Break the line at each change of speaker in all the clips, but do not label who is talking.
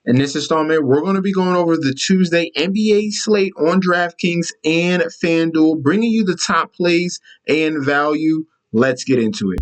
In this installment, we're going to be going over the Tuesday NBA slate on Draftkings and Fanduel, bringing you the top plays and value. Let's get into it.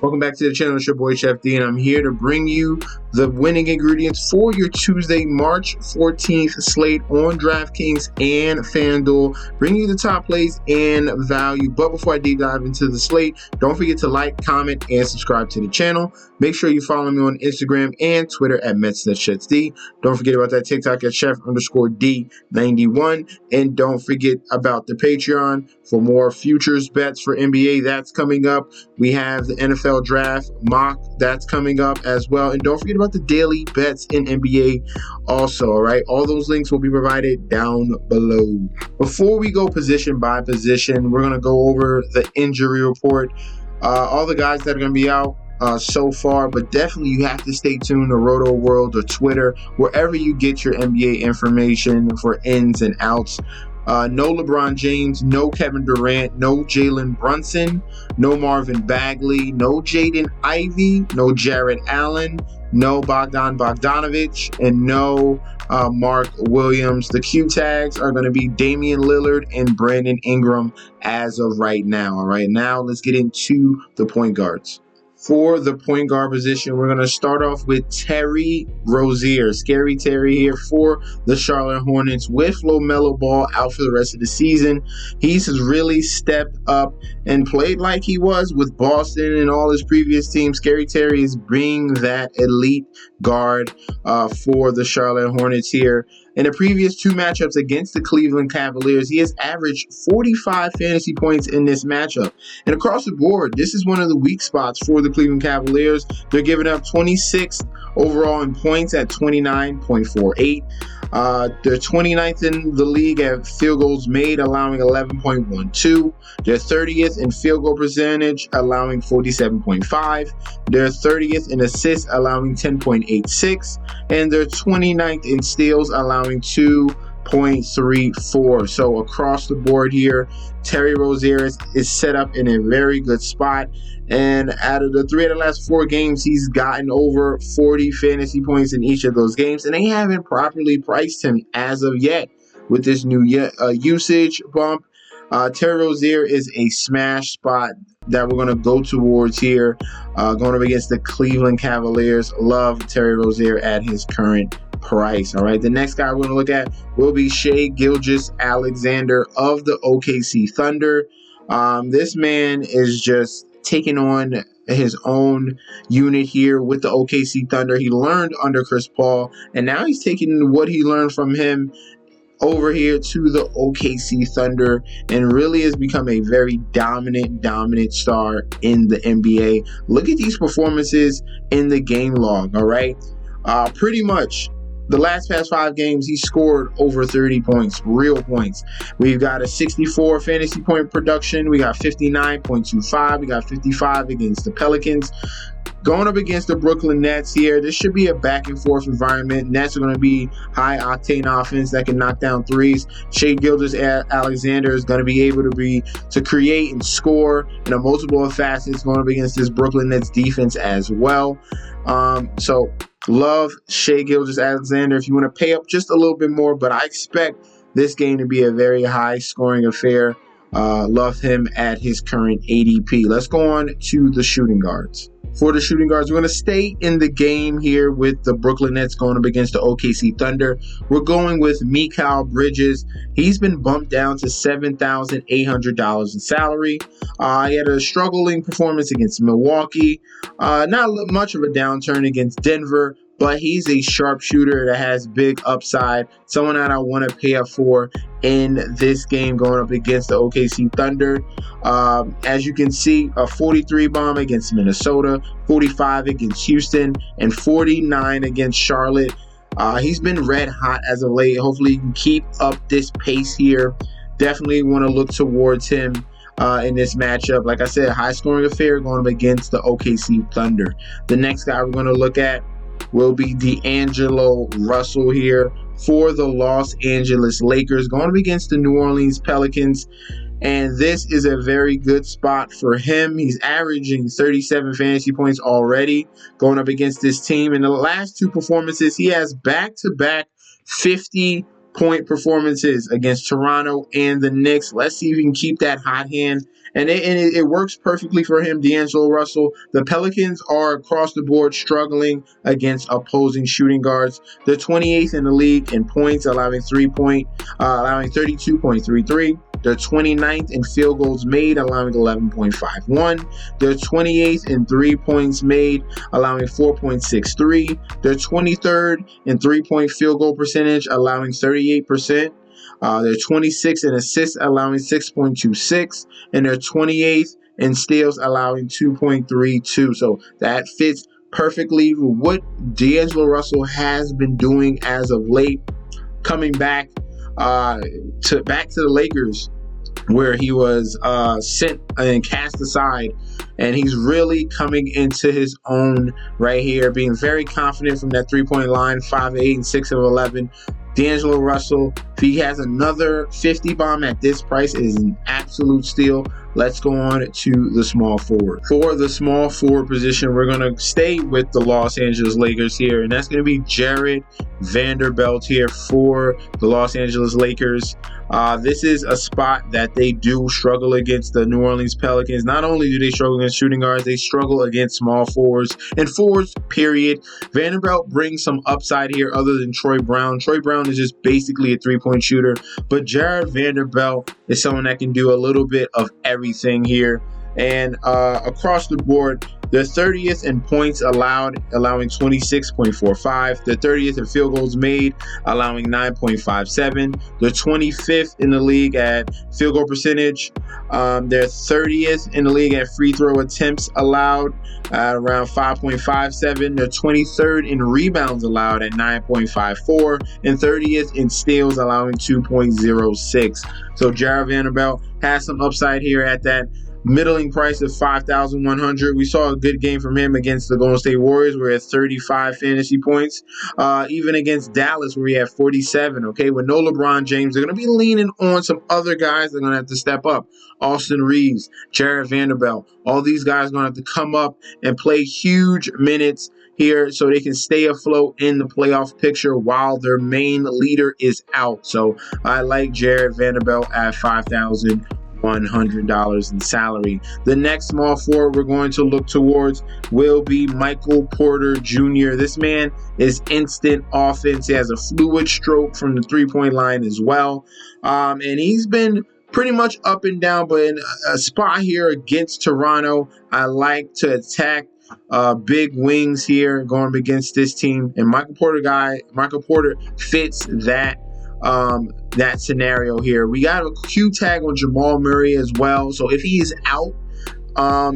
Welcome back to the channel. It's your boy Chef D, and I'm here to bring you the winning ingredients for your Tuesday, March 14th slate on DraftKings and FanDuel. Bring you the top plays and value. But before I deep dive into the slate, don't forget to like, comment, and subscribe to the channel. Make sure you follow me on Instagram and Twitter at MetsNetShetsD. Don't forget about that TikTok at Chef_D91. And don't forget about the Patreon for more futures bets for NBA. That's coming up. We have the NFL draft mock that's coming up as well. And don't forget about the daily bets in NBA also, all right? All those links will be provided down below. Before we go position by position, we're going to go over the injury report. All the guys that are going to be out so far, but definitely you have to stay tuned to Roto World or Twitter, wherever you get your NBA information for ins and outs. No LeBron James, no Kevin Durant, no Jalen Brunson, no Marvin Bagley, no Jaden Ivey, no Jared Allen, no Bogdan Bogdanovic, and no Mark Williams. The Q tags are going to be Damian Lillard and Brandon Ingram as of right now. All right, now let's get into the point guards. For the point guard position, we're going to start off with Terry Rozier. Scary Terry here for the Charlotte Hornets with LaMelo Ball out for the rest of the season. He's really stepped up and played like he was with Boston and all his previous teams. Scary Terry is being that elite guard for the Charlotte Hornets here. In the previous two matchups against the Cleveland Cavaliers, he has averaged 45 fantasy points in this matchup. And across the board, this is one of the weak spots for the Cleveland Cavaliers. They're giving up 26th overall in points at 29.48. They're 29th in the league at field goals made, allowing 11.12. They're 30th in field goal percentage, allowing 47.5. They're 30th in assists, allowing 10.86. And they're 29th in steals, allowing 2.34. So across the board here, Terry Rozier is set up in a very good spot. And out of the 3 of the last 4 games, he's gotten over 40 fantasy points in each of those games. And they haven't properly priced him as of yet with this new usage bump. Terry Rozier is a smash spot that we're going to go towards here, going up against the Cleveland Cavaliers. Love Terry Rozier at his current price. All right, the next guy we're going to look at will be Shai Gilgeous-Alexander of the OKC Thunder. This man is just taking on his own unit here with the OKC Thunder. He learned under Chris Paul, and now he's taking what he learned from him over here to the OKC Thunder and really has become a very dominant star in the NBA. Look at these performances in the game log, all right? Pretty much the past 5 games, he scored over 30 points, real points. We've got a 64 fantasy point production. We got 59.25. We got 55 against the Pelicans. Going up against the Brooklyn Nets here, this should be a back and forth environment. Nets are going to be high octane offense that can knock down threes. Shai Gilgeous-Alexander is going to be able to create and score in a multiple of facets going up against this Brooklyn Nets defense as well. So love Shai Gilgeous-Alexander if you want to pay up just a little bit more, but I expect this game to be a very high scoring affair. Love him at his current ADP. Let's go on to the shooting guards. For the shooting guards, we're going to stay in the game here with the Brooklyn Nets going up against the OKC Thunder. We're going with Mikal Bridges. He's been bumped down to $7,800 in salary. He had a struggling performance against Milwaukee. Not much of a downturn against Denver, but he's a sharpshooter that has big upside. Someone that I want to pay up for in this game going up against the OKC Thunder. As you can see, a 43 bomb against Minnesota, 45 against Houston, and 49 against Charlotte. He's been red hot as of late. Hopefully he can keep up this pace here. Definitely want to look towards him in this matchup. Like I said, high scoring affair going up against the OKC Thunder. The next guy we're going to look at will be D'Angelo Russell here for the Los Angeles Lakers, going up against the New Orleans Pelicans. And this is a very good spot for him. He's averaging 37 fantasy points already going up against this team. In the last two performances, he has back-to-back 50-point performances against Toronto and the Knicks. Let's see if he can keep that hot hand. And it works perfectly for him, D'Angelo Russell. The Pelicans are across the board struggling against opposing shooting guards. They're 28th in the league in points, allowing 32.33. They're 29th in field goals made, allowing 11.51. They're 28th in 3 points made, allowing 4.63. They're 23rd in 3-point field goal percentage, allowing 38%. They're 26th in assists, allowing 6.26. And they're 28th in steals, allowing 2.32. So that fits perfectly with what D'Angelo Russell has been doing as of late, coming back to the Lakers, where he was sent and cast aside, and he's really coming into his own right here, being very confident from that 3-point line, 5 of 8 and 6 of 11. D'Angelo Russell, if he has another 50 bomb at this price, it is an absolute steal. Let's go on to the small forward. For the small forward position, we're going to stay with the Los Angeles Lakers here, and that's going to be Jared Vanderbilt here for the Los Angeles Lakers. This is a spot that they do struggle against the New Orleans Pelicans. Not only do they struggle against shooting guards, they struggle against small forwards and forwards, period. Vanderbilt brings some upside here other than Troy Brown. Troy Brown is just basically a 3-point shooter, but Jared Vanderbilt is someone that can do a little bit of everything here. And across the board, they're 30th in points allowed, allowing 26.45. They're 30th in field goals made, allowing 9.57. They're 25th in the league at field goal percentage. They're 30th in the league at free throw attempts allowed at around 5.57. They're 23rd in rebounds allowed at 9.54. And 30th in steals, allowing 2.06. So Jared Vanderbilt has some upside here at that middling price of $5,100. We saw a good game from him against the Golden State Warriors, where he had 35 fantasy points. Even against Dallas, where he had 47. Okay, with no LeBron James, they're going to be leaning on some other guys. They're going to have to step up. Austin Reeves, Jared Vanderbilt, all these guys are going to have to come up and play huge minutes here so they can stay afloat in the playoff picture while their main leader is out. So I like Jared Vanderbilt at $5,100 in salary. The next small forward we're going to look towards will be Michael Porter Jr. This man is instant offense. He has a fluid stroke from the 3-point line as well. And he's been pretty much up and down, but in a spot here against Toronto, I like to attack big wings here going up against this team. And Michael Porter fits that scenario here. We got a Q tag on Jamal Murray as well. So if he is out,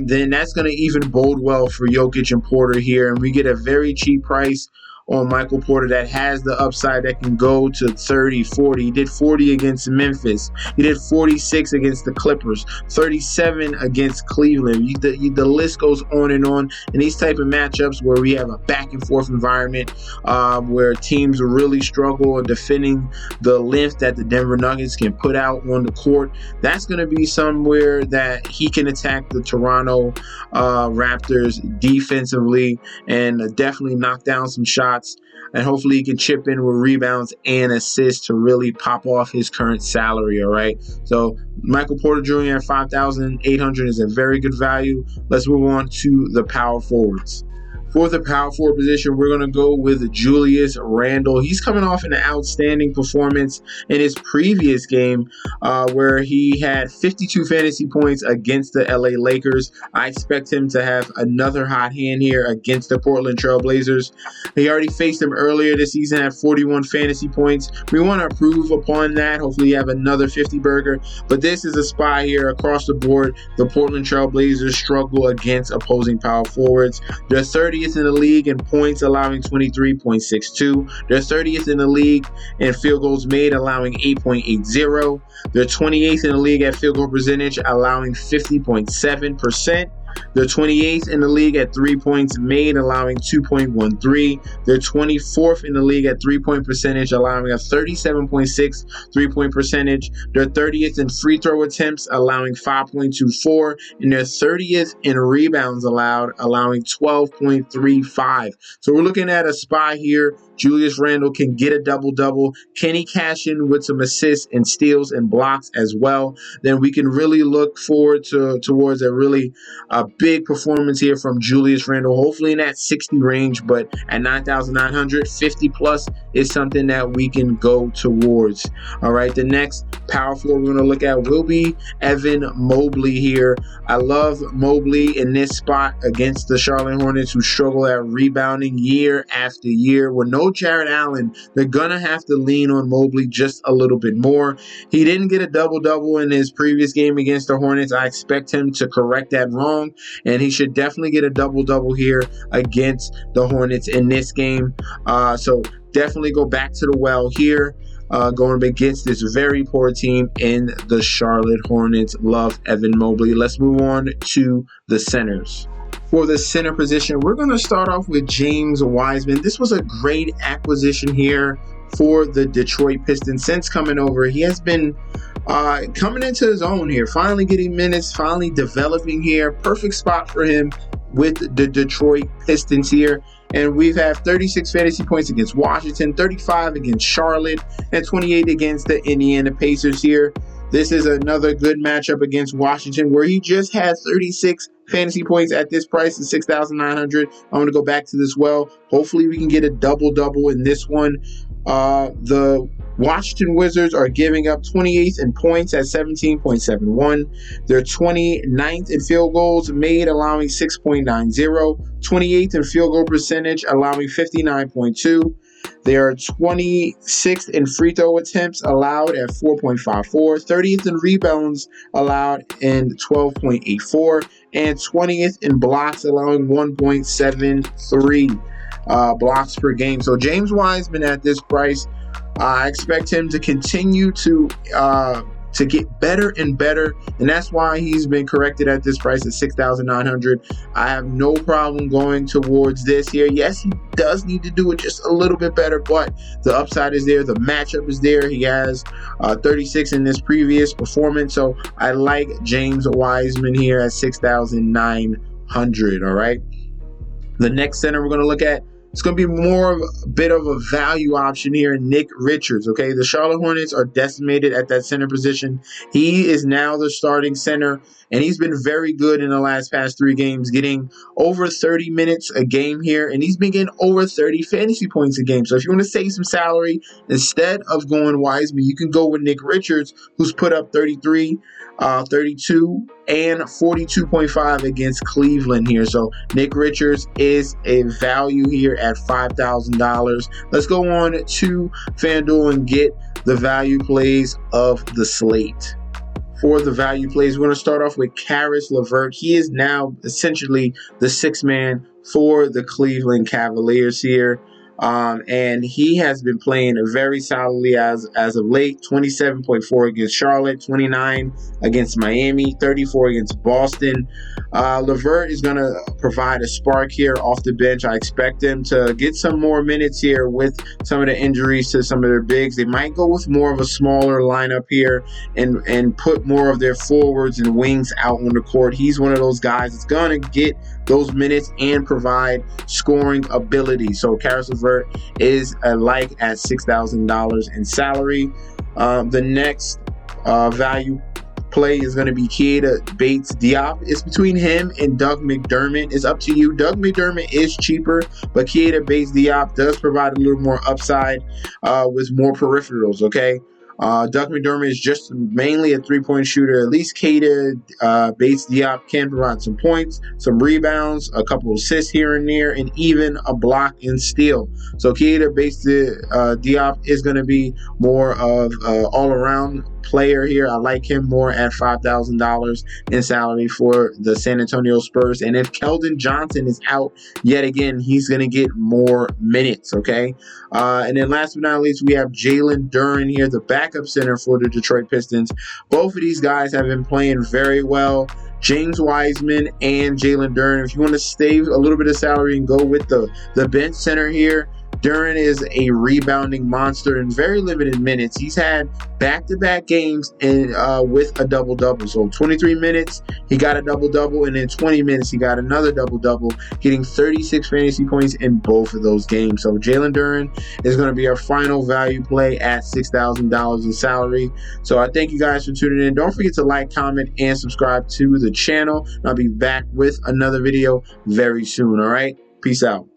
then that's going to even bode well for Jokic and Porter here. And we get a very cheap price on Michael Porter that has the upside that can go to 30, 40. He did 40 against Memphis. He did 46 against the Clippers, 37 against Cleveland. The list goes on. And these type of matchups where we have a back and forth environment where teams really struggle in defending the length that the Denver Nuggets can put out on the court, that's going to be somewhere that he can attack the Toronto Raptors defensively and definitely knock down some shots. And hopefully he can chip in with rebounds and assists to really pop off his current salary, all right? So Michael Porter Jr. at $5,800 is a very good value. Let's move on to the power forwards. For the power forward position, we're going to go with Julius Randle. He's coming off an outstanding performance in his previous game where he had 52 fantasy points against the LA Lakers. I expect him to have another hot hand here against the Portland Trail Blazers. He already faced them earlier this season at 41 fantasy points. We want to improve upon that. Hopefully you have another 50 burger. But this is a spot here across the board. The Portland Trail Blazers struggle against opposing power forwards. They're 30th in the league in points, allowing 23.62. They're 30th in the league in field goals made, allowing 8.80. They're 28th in the league at field goal percentage, allowing 50.7%. They're 28th in the league at 3 points made, allowing 2.13. They're 24th in the league at 3-point percentage, allowing a 37.6 3-point percentage. They're 30th in free throw attempts, allowing 5.24, and they're 30th in rebounds allowed, allowing 12.35. So we're looking at a spot here. Julius Randle can get a double-double. Can he cash in with some assists and steals and blocks as well? Then we can really look forward towards a big performance here from Julius Randle, hopefully in that 60 range, but at 9,900, 50 plus is something that we can go towards. All right, the next power forward we're going to look at will be Evan Mobley here. I love Mobley in this spot against the Charlotte Hornets, who struggle at rebounding year after year. With no Jared Allen, they're going to have to lean on Mobley just a little bit more. He didn't get a double-double in his previous game against the Hornets. I expect him to correct that wrong, and he should definitely get a double-double here against the Hornets in this game. So definitely go back to the well here, going against this very poor team in the Charlotte Hornets. Love Evan Mobley. Let's move on to the centers. For the center position, we're going to start off with James Wiseman. This was a great acquisition here for the Detroit Pistons. Since coming over, he has been coming into his own here, finally getting minutes, finally developing here. Perfect spot for him with the Detroit Pistons here. And we've had 36 fantasy points against Washington, 35 against Charlotte, and 28 against the Indiana Pacers here. This is another good matchup against Washington, where he just had 36 fantasy points at this price of 6,900. I'm going to go back to this well. Hopefully we can get a double-double in this one. The Washington Wizards are giving up 28th in points at 17.71. They're 29th in field goals made, allowing 6.90. 28th in field goal percentage, allowing 59.2. They are 26th in free throw attempts allowed at 4.54, 30th in rebounds allowed in 12.84, and 20th in blocks, allowing 1.73 blocks per game. So James Wiseman at this price, I expect him to continue to get better and better, and that's why he's been corrected at this price at 6,900. I have no problem going towards this here. Yes, he does need to do it just a little bit better, but the upside is there. The matchup is there. He has 36 in this previous performance, so I like James Wiseman here at 6,900. All right. The next center we're going to look at, it's going to be more of a bit of a value option here, Nick Richards, okay? The Charlotte Hornets are decimated at that center position. He is now the starting center, and he's been very good in the past 3 games, getting over 30 minutes a game here, and he's been getting over 30 fantasy points a game. So if you want to save some salary, instead of going Wiseman, you can go with Nick Richards, who's put up 33, 32, and 42.5 against Cleveland here. So Nick Richards is a value here at $5,000. Let's go on to FanDuel and get the value plays of the slate. For the value plays, we're going to start off with Caris LeVert. He is now essentially the 6th man for the Cleveland Cavaliers here. And he has been playing very solidly as of late. 27.4 against Charlotte, 29 against Miami, 34 against Boston. LeVert is going to provide a spark here off the bench. I expect him to get some more minutes here with some of the injuries to some of their bigs. They might go with more of a smaller lineup here and put more of their forwards and wings out on the court. He's one of those guys that's going to get those minutes and provide scoring ability. So Caris LeVert is at $6,000 in salary. The next value play is going to be Keita Bates-Diop. It's between him and Doug McDermott. It's up to you. Doug McDermott is cheaper, but Keita Bates-Diop does provide a little more upside with more peripherals, okay? Doug McDermott is just mainly a 3-point shooter. At least Keita Bates-Diop can provide some points, some rebounds, a couple of assists here and there, and even a block and steal. So Keita Bates-Diop is going to be more of an all-around player here. I like him more at $5,000 in salary for the San Antonio Spurs. And if Keldon Johnson is out yet again, he's going to get more minutes, okay? And then last but not least, we have Jalen Duren here, the backup center for the Detroit Pistons. Both of these guys have been playing very well. James Wiseman, and Jalen Duren. If you want to save a little bit of salary and go with the bench center here, Duren is a rebounding monster in very limited minutes. He's had back-to-back games and with a double-double. So 23 minutes, he got a double-double, and in 20 minutes, he got another double-double, getting 36 fantasy points in both of those games. So Jalen Duren is going to be our final value play at $6,000 in salary. So I thank you guys for tuning in. Don't forget to like, comment, and subscribe to the channel. I'll be back with another video very soon, all right? Peace out.